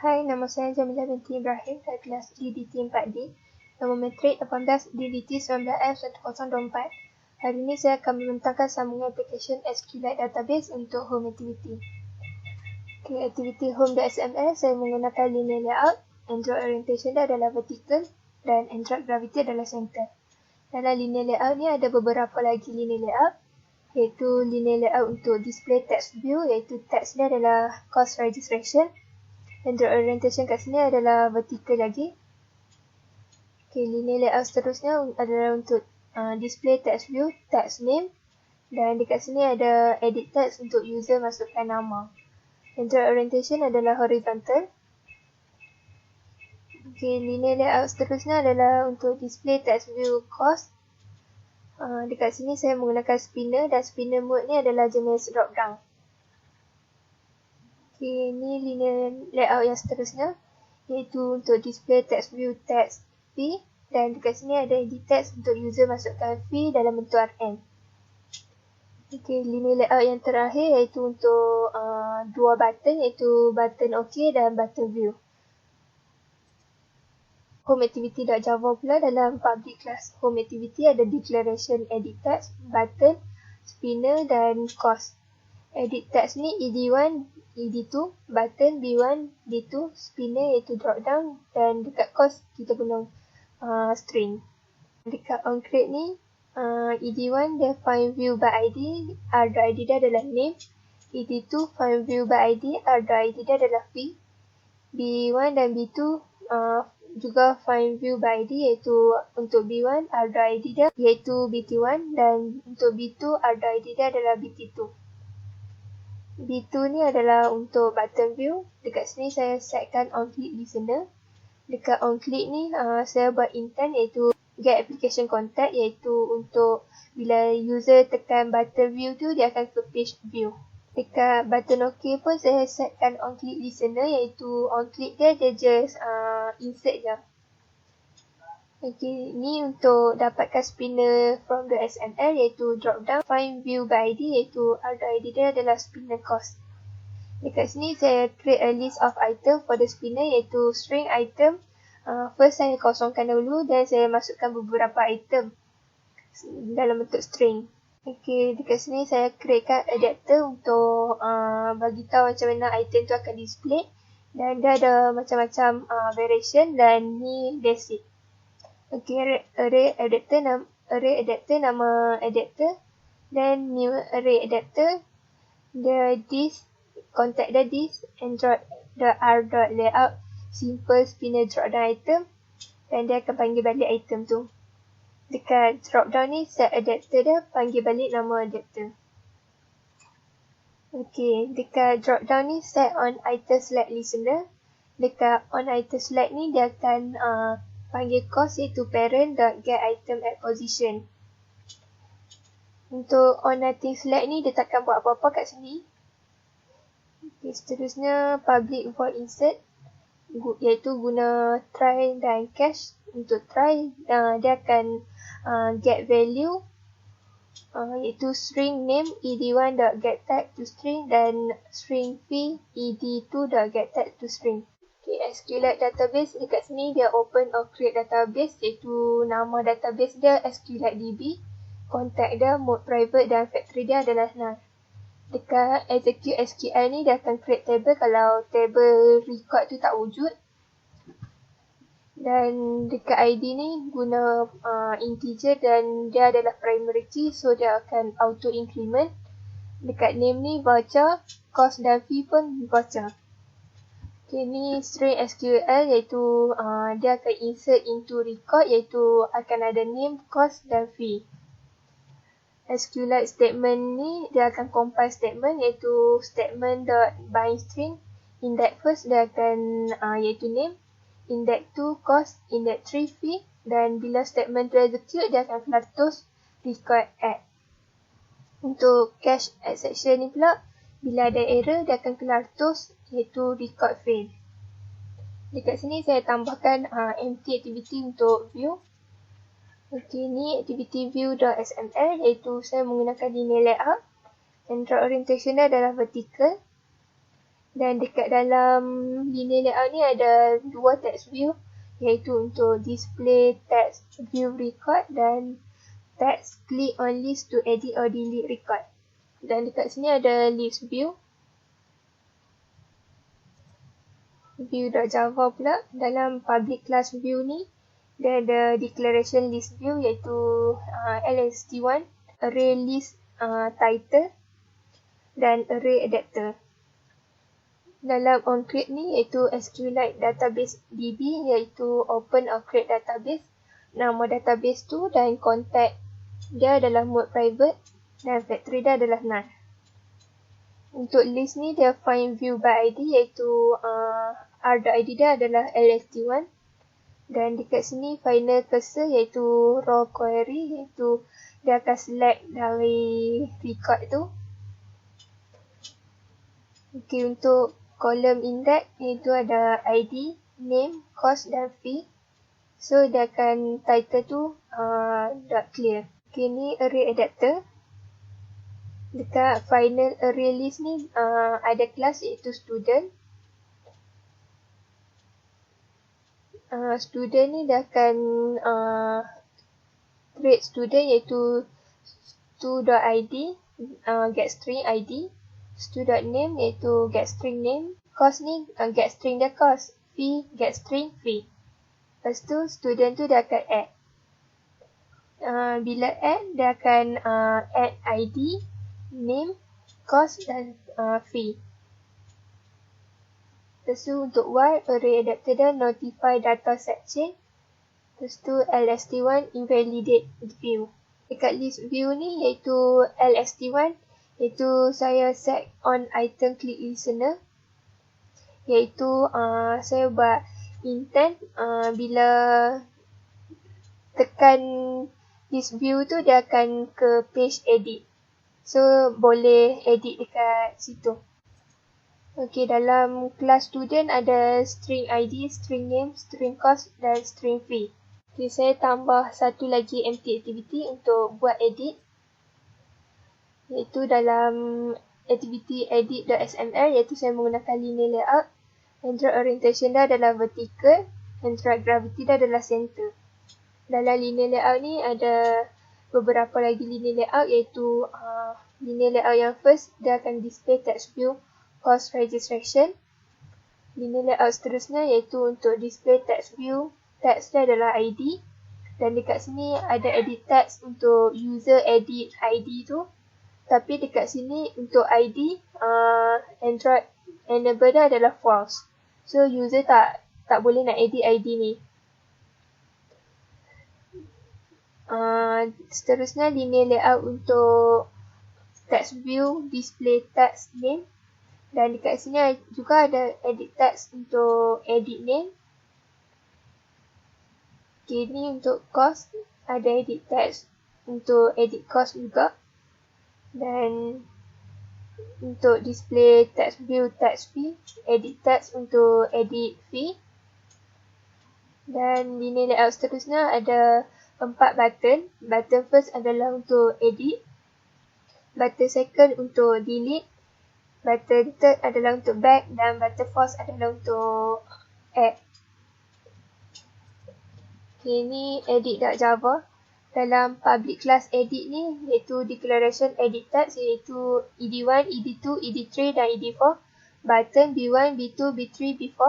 Hai, nama saya Jamilah binti Ibrahim dari kelas DDT 4D. Nombor matrik 18 DDT 19F1024. Hari ini saya akan membentangkan sambungan aplikasi SQLite Database untuk Home Activity. Okay, aktiviti Home.xml saya menggunakan linear layout, Android orientation dia adalah vertical dan Android gravity adalah center. Dalam linear layout ni ada beberapa lagi linear layout, iaitu linear layout untuk display text view, iaitu text dia adalah course registration. Android orientation kat sini adalah vertical lagi. Okay, linear layout seterusnya adalah untuk display text view, text name. Dan dekat sini ada edit text untuk user masukkan nama. Android orientation adalah horizontal. Okay, linear layout seterusnya adalah untuk display text view course. Dekat sini saya menggunakan spinner dan spinner mode ni adalah jenis drop down. Okay, ni linear layout yang seterusnya, iaitu untuk display text view text fee, dan dekat sini ada edit text untuk user masukkan fee dalam bentuk RN. Okay, linear layout yang terakhir iaitu untuk dua button, iaitu button OK dan button view. Home activity.java pula dalam public class home activity ada declaration edit text, button, spinner dan course. Edit text ni ed1, ed2, button b1, b2, spinner iaitu drop down, dan dekat course kita guna string. Dekat onCreate ni ed1 dia find view by id, r.id dia adalah name. ed2 find view by id, r.id dia adalah fee. b1 dan b2 juga find view by id, iaitu untuk b1 r.id dia iaitu bt1, dan untuk b2 r.id dia adalah bt2. B2 ni adalah untuk button view. Dekat sini saya setkan onClick listener. Dekat onClick ni saya buat intent iaitu get application contact, iaitu untuk bila user tekan button view tu dia akan ke page view. Dekat button OK pun saya setkan onClick listener, iaitu onClick dia just insert je. Okay, ni untuk dapatkan spinner from the XML, iaitu drop down, find view by ID, iaitu r.id dia adalah spinner cost. Dekat sini saya create a list of item for the spinner, iaitu string item. First saya kosongkan dahulu dan saya masukkan beberapa item dalam bentuk string. Okay, dekat sini saya createkan adapter untuk bagi tahu macam mana item tu akan display, dan dia ada macam-macam variation, dan ni basic. Okay, array adapter nama adapter, dan new array adapter, the this contact the this android the r.layout simple spinner drop down item, dan dia akan panggil balik item tu. Dekat drop down ni set adapter dia panggil balik nama adapter. Okay, dekat drop down ni set on item select listener. Dekat on item select ni dia akan panggil cost, iaitu parent.getItem@position. Untuk on item select ni dia takkan buat apa-apa kat sini. Okay, seterusnya public void insert, iaitu guna try dan catch. Untuk try dia akan get value, iaitu string name ed1.getTag to string, dan string fee ed2.getTag to string. Okay, SQLite database dekat sini dia open or create database, iaitu nama database dia SQLite DB, contact dia mode private, dan factory dia adalah null. Dekat execute SQL ni dia akan create table kalau table record tu tak wujud. Dan dekat ID ni guna integer dan dia adalah primary key, so dia akan auto increment. Dekat name ni voucher, cost dan fee pun voucher. Okay, ni string SQL, iaitu dia akan insert into record, iaitu akan ada name, cost dan fee. SQLite statement ni dia akan compile statement, iaitu statement.bind string. Index first dia akan iaitu name, index 2 cost, index 3 fee, dan bila statement tu execute dia akan keluar record add. Untuk cache exception ni pula, bila ada error dia akan keluar iaitu record fail. Dekat sini saya tambahkan empty activity untuk view. Okay, ni activity view.xml, iaitu saya menggunakan linear layout. Android orientation dia adalah vertical. Dan dekat dalam linear layout ni ada dua text view, iaitu untuk display text view record dan text click on list to edit or delete record. Dan dekat sini ada list view. View.java pula. Dalam public class view ni, dia ada declaration list view iaitu lst1, array list title dan array adapter. Dalam onCreate ni iaitu SQLite database DB iaitu open or create database. Nama database tu dan contact dia adalah mode private dan factory dia adalah null. Untuk list ni dia find view by ID iaitu r.id dia adalah lst1. Dan dekat sini final cursor iaitu raw query iaitu dia akan select dari record tu. Okey, untuk kolom index iaitu ada ID, name, cost dan fee. So dia akan title tu .clear. Okey, ni array adapter. Dekat final array list ni ada kelas iaitu student. Student ni dia akan create student iaitu stu.id get string id, stu.name iaitu get string name, cost ni get string dia cost, fee get string fee. Lepas tu student tu dia akan add. Bila add dia akan add id, name, cost dan fee. Lepas tu untuk while array adapter dia notify data set change. Lepas tu lst1 invalidate view. Dekat list view ni iaitu lst1 iaitu saya set on item click listener. Iaitu saya buat intent bila tekan list view tu dia akan ke page edit. So boleh edit dekat situ. Okey, dalam kelas student ada string ID, string name, string cost dan string fee. Okey, saya tambah satu lagi empty activity untuk buat edit. Iaitu dalam activity edit.xml iaitu saya menggunakan linear layout. Android orientation dia adalah vertical, Android gravity dia adalah center. Dalam linear layout ni ada beberapa lagi linear layout iaitu linear layout yang first dia akan display text view cost registration. Linear layout seterusnya iaitu untuk display text view, text dia adalah ID. Dan dekat sini ada edit text untuk user edit ID tu. Tapi dekat sini untuk ID, Android enable dia adalah false. So user tak boleh nak edit ID ni. Seterusnya linear layout untuk text view, display text name. Dan dekat sini juga ada edit text untuk edit name. Okay, ni untuk cost. Ada edit text untuk edit cost juga. Dan untuk display text view, text fee. Edit text untuk edit fee. Dan linear layout seterusnya ada 4 button. Button first adalah untuk edit. Button second untuk delete. Button third adalah untuk back dan button fourth adalah untuk add. Okay, ni edit.java. Dalam public class edit ni iaitu declaration edit text iaitu ed1, ed2, ed3 dan ed4. Button b1, b2, b3, b4.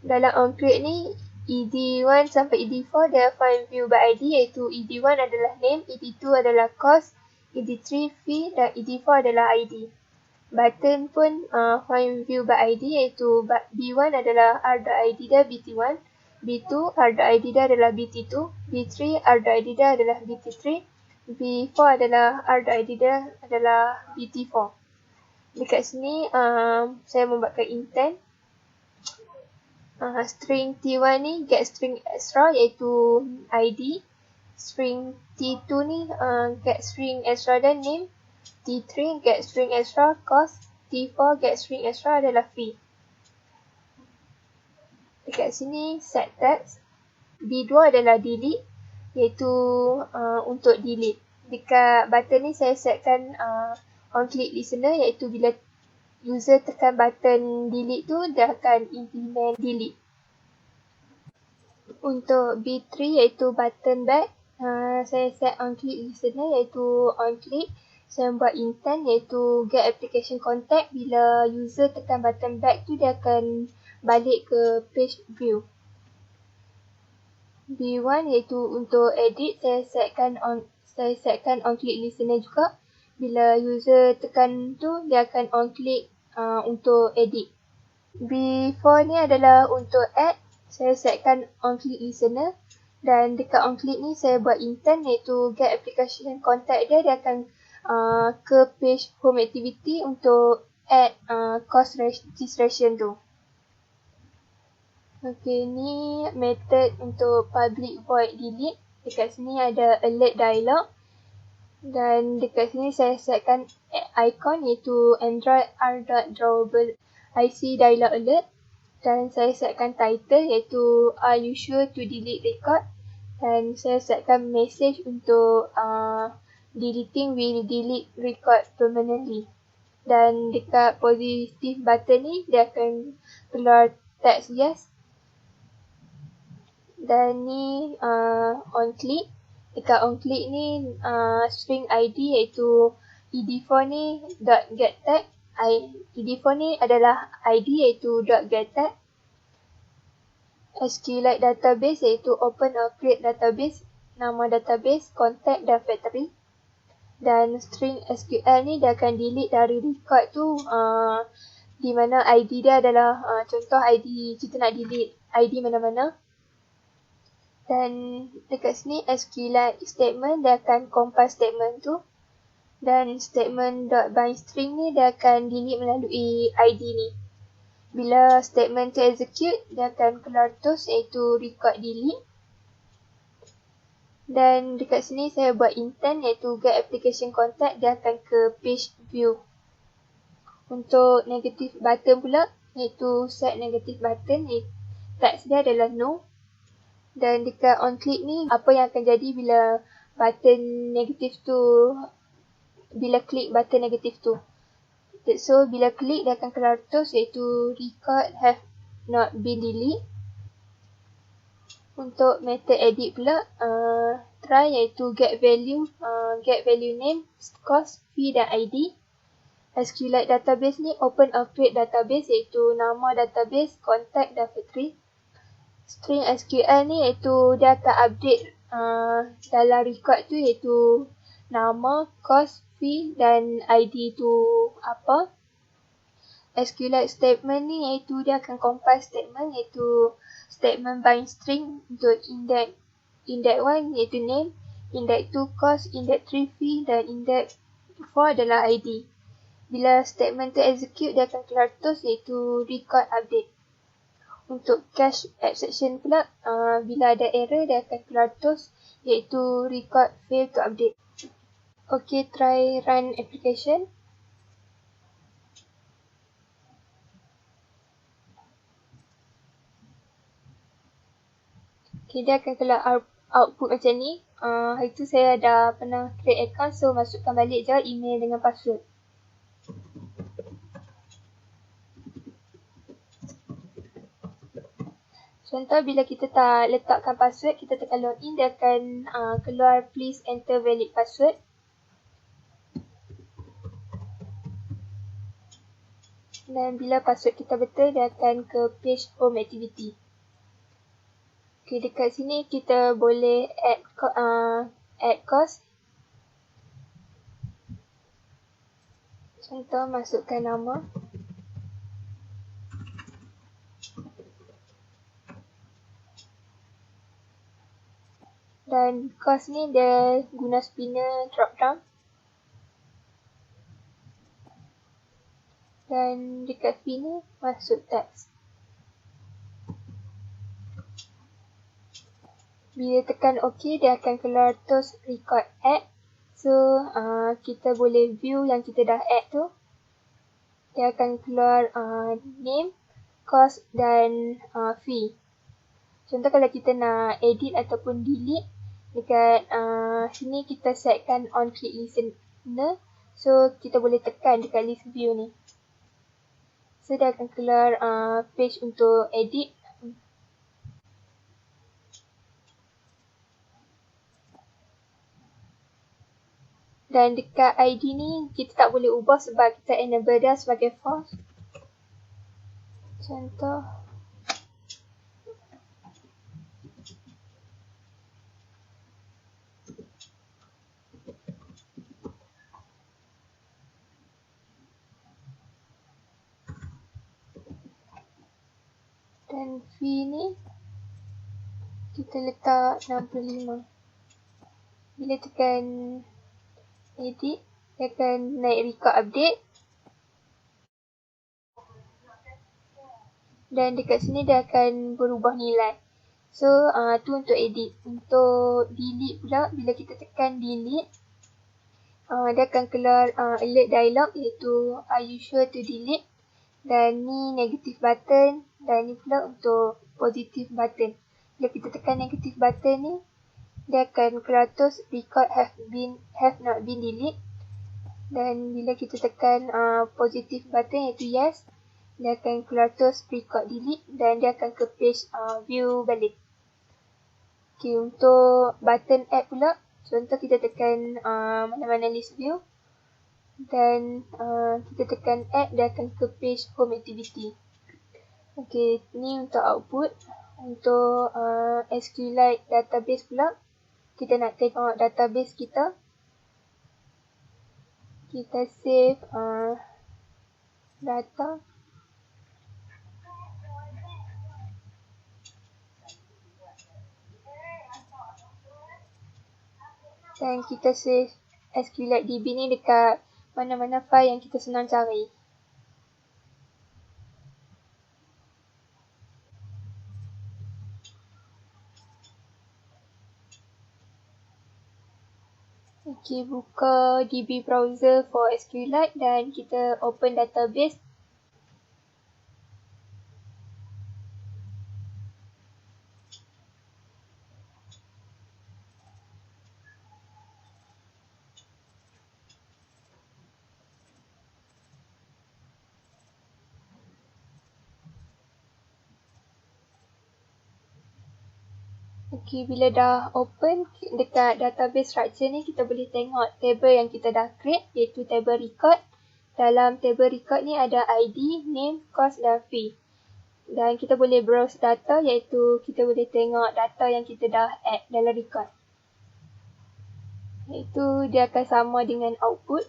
Dalam onCreate ni ed1 sampai ed4 dia find view by id iaitu ed1 adalah name, ed2 adalah cost, ed3 fee dan ed4 adalah id. Button pun find view by ID iaitu B1 adalah r.id dia BT1, B2 r.id dia adalah BT2, B3 r.id dia adalah BT3, B4 adalah r.id dia adalah BT4. Dekat sini saya membuatkan intent. String T1 ni get string extra iaitu ID. String T2 ni get string extra dan name. T3 get string extra cost, T4 get string extra adalah fee. Dekat sini set text. B2 adalah delete iaitu untuk delete. Dekat button ni saya setkan on click listener iaitu bila user tekan button delete tu, dia akan implement delete. Untuk B3 iaitu button back, saya set on click listener iaitu on click. Saya buat intent iaitu get application contact. Bila user tekan button back tu, dia akan balik ke page view. B1 iaitu untuk edit, saya setkan on click listener juga. Bila user tekan tu, dia akan on click untuk edit. B4 ni adalah untuk add, saya setkan on click listener, dan dekat on click ni saya buat intent iaitu get application contact dia akan ke page home activity untuk add course registration tu. Okey, ni method untuk public void delete. Dekat sini ada alert dialog, dan dekat sini saya setkan icon iaitu Android r.drawable IC dialog alert, dan saya setkan title iaitu are you sure to delete record, dan saya setkan message untuk deleting will delete record permanently. Dan dekat positive button ni dia akan keluar text yes. Dan ni on click. Dekat on click ni string ID iaitu ed4 ni .get tag. ed4 ni adalah ID iaitu .get tag. SQLite database iaitu open or create database, nama database, contact dan factory. Dan string SQL ni dia akan delete dari record tu di mana ID dia adalah contoh ID kita nak delete ID mana-mana. Dan dekat sini SQLite statement dia akan compile statement tu, dan statement.bindString ni dia akan delete melalui ID ni. Bila statement tu execute, dia akan keluar terus iaitu record delete. Dan dekat sini saya buat intent iaitu get application contact, dia akan ke page view. Untuk negative button pula iaitu set negative button, text dia adalah no. Dan dekat on click ni, apa yang akan jadi bila button negatif tu, bila klik button negatif tu. So bila klik dia akan keluar terus iaitu record have not been delete. Untuk method edit pula, try iaitu get value name, cost, fee dan ID. SQLite database ni open or create database iaitu nama database, contact dan factory. String SQL ni iaitu dia akan update dalam record tu iaitu nama, cost, fee dan ID tu apa. SQLite statement ni iaitu dia akan compile statement iaitu statement bind string untuk index 1 iaitu name, index 2 cost, index 3 fee dan index 4 adalah ID. Bila statement tu execute dia akan keluar terus iaitu record update. Untuk cache exception pula, bila ada error dia akan keluar terus iaitu record fail to update. Okay, try run application. Okay, dia akan keluar output macam ni. Hari tu saya dah pernah create account, so masukkan balik je email dengan password. Contoh bila kita tak letakkan password, kita tekan login, dia akan keluar please enter valid password. Dan bila password kita betul, dia akan ke page home activity. Okay, dekat sini kita boleh add cost. Contoh masukkan nama. Dan cost ni dia guna spinner drop down. Dan dekat spinner masuk text. Bila tekan OK, dia akan keluar terus record add. So kita boleh view yang kita dah add tu. Dia akan keluar name, cost dan fee. Contoh kalau kita nak edit ataupun delete, dekat sini kita setkan on click listener. So kita boleh tekan dekat list view ni. So dia akan keluar page untuk edit. Dan dekat ID ni kita tak boleh ubah sebab kita enable dia sebagai false. Contoh. Dan fee ni kita letak 65. Bila tekan edit, dia akan naik record update. Dan dekat sini dia akan berubah nilai. So, tu untuk edit. Untuk delete pula, bila kita tekan delete, dia akan keluar alert dialog iaitu are you sure to delete? Dan ni negative button dan ni pula untuk positive button. Bila kita tekan negative button ni, dia akan keluar terus record have not been delete. Dan bila kita tekan positive button iaitu yes, dia akan keluar terus record delete dan dia akan ke page view balik. Okay, untuk button add pula, contoh kita tekan mana-mana list view dan kita tekan add, dia akan ke page home activity. Okay, ni untuk output. Untuk SQLite database pula, kita nak tengok database kita. Kita save data. Dan kita save SQLite DB ni dekat mana-mana file yang kita senang cari. Okay, buka DB browser for SQLite dan kita open database. Okay, bila dah open dekat database structure ni, kita boleh tengok table yang kita dah create iaitu table record. Dalam table record ni ada ID, name, cost dan fee. Dan kita boleh browse data iaitu kita boleh tengok data yang kita dah add dalam record. Iaitu dia akan sama dengan output.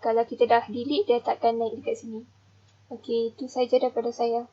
Kalau kita dah delete, dia takkan naik dekat sini. Okay, itu saja daripada saya.